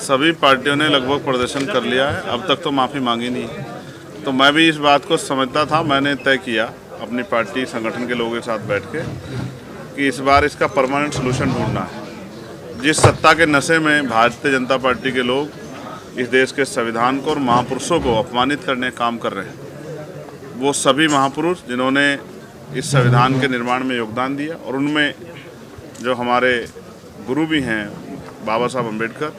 सभी पार्टियों ने लगभग प्रदर्शन कर लिया है, अब तक तो माफ़ी मांगी नहीं है। तो मैं भी इस बात को समझता था, मैंने तय किया अपनी पार्टी संगठन के लोगों के साथ बैठ के कि इस बार इसका परमानेंट सोल्यूशन ढूंढना है। जिस सत्ता के नशे में भारतीय जनता पार्टी के लोग इस देश के संविधान को और महापुरुषों को अपमानित करने का काम कर रहे हैं, वो सभी महापुरुष जिन्होंने इस संविधान के निर्माण में योगदान दिया और उनमें जो हमारे गुरु भी हैं बाबा साहब अम्बेडकर,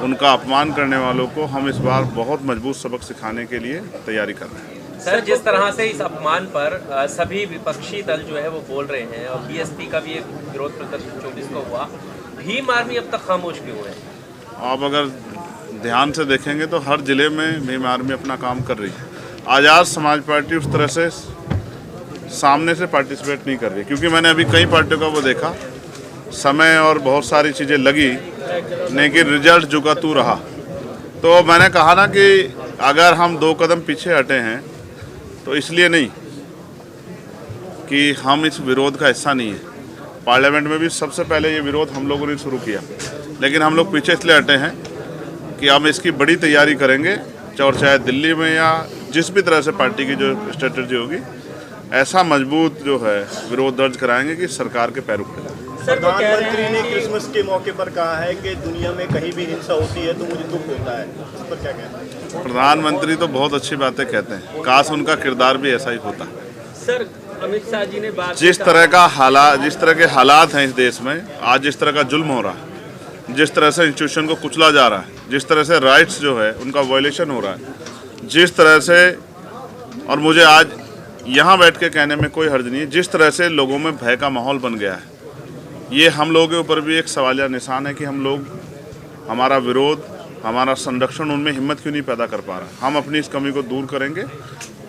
उनका अपमान करने वालों को हम इस बार बहुत मजबूत सबक सिखाने के लिए तैयारी कर रहे हैं। सर, जिस तरह से इस अपमान पर सभी विपक्षी दल जो है वो बोल रहे हैं और बीएसपी का भी एक विरोध प्रदर्शन 24 को हुआ, भीम आर्मी अब तक खामोश क्यों है? आप अगर ध्यान से देखेंगे तो हर जिले में भीम आर्मी अपना काम कर रही है। आज़ाद समाज पार्टी उस तरह से सामने से पार्टिसिपेट नहीं कर रही, क्योंकि मैंने अभी कई पार्टियों का वो देखा, समय और बहुत सारी चीज़ें लगी लेकिन रिजल्ट जुका तू रहा। तो मैंने कहा ना कि अगर हम 2 कदम पीछे हटे हैं तो इसलिए नहीं कि हम इस विरोध का हिस्सा नहीं है। पार्लियामेंट में भी सबसे पहले ये विरोध हम लोगों ने शुरू किया, लेकिन हम लोग पीछे इसलिए हटे हैं कि हम इसकी बड़ी तैयारी करेंगे, और चाहे दिल्ली में या जिस भी तरह से पार्टी की जो स्ट्रेटजी होगी, ऐसा मजबूत जो है विरोध दर्ज कराएंगे कि सरकार के पैर उखड़े। प्रधानमंत्री ने क्रिसमस के मौके पर कहा है कि दुनिया में कहीं भी हिंसा होती है तो मुझे दुख होता है, इस पर क्या कहना है? प्रधानमंत्री तो बहुत अच्छी बातें कहते हैं, काश उनका किरदार भी ऐसा ही होता। सर, अमित शाह जी ने बात जिस तरह के हालात हैं इस देश में, आज जिस तरह का जुल्म हो रहा है, जिस तरह से इंस्टीट्यूशन को कुचला जा रहा है, जिस तरह से राइट्स जो है उनका वायलेशन हो रहा है, जिस तरह से, और मुझे आज यहाँ बैठ के कहने में कोई हर्ज नहीं है, जिस तरह से लोगों में भय का माहौल बन गया है, ये हम लोगों के ऊपर भी एक सवालिया निशान है कि हम लोग, हमारा विरोध, हमारा संरक्षण उनमें हिम्मत क्यों नहीं पैदा कर पा रहा। हम अपनी इस कमी को दूर करेंगे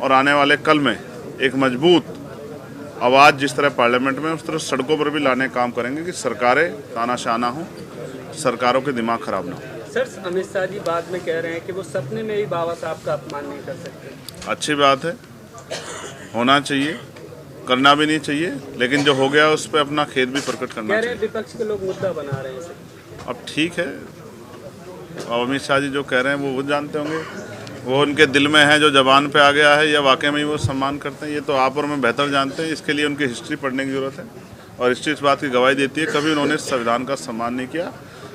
और आने वाले कल में एक मजबूत आवाज़ जिस तरह पार्लियामेंट में, उस तरह सड़कों पर भी लाने का काम करेंगे कि सरकारें तानाशाह ना हो, सरकारों के दिमाग खराब ना हो। सर, अमित शाह जी बाद में कह रहे हैं कि वो सपने में भी बाबा साहब का अपमान नहीं कर सकते। अच्छी बात है, होना चाहिए, करना भी नहीं चाहिए, लेकिन जो हो गया उस पर अपना खेद भी प्रकट करना चाहिए। विपक्ष के लोग मुद्दा बना रहे हैं। अब ठीक है, अब अमित शाह जी जो कह रहे हैं वो जानते होंगे, वो उनके दिल में है, जो जबान पे आ गया है, या वाकई में ही वो सम्मान करते हैं, ये तो आप और मैं बेहतर जानते हैं। इसके लिए उनकी हिस्ट्री पढ़ने की ज़रूरत है, और हिस्ट्री इस बात की गवाही देती है कभी उन्होंने संविधान का सम्मान नहीं किया,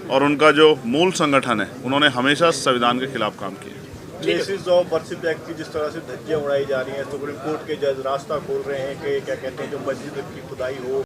और उनका जो मूल संगठन है उन्होंने हमेशा संविधान के खिलाफ काम किया। केसेस ऑफ वर्शिप एक्ट की जिस तरह से धज्जियां उड़ाई जा रही हैं, सुप्रीम कोर्ट के जज रास्ता खोल रहे हैं कि क्या कहते हैं, जो मस्जिद की खुदाई हो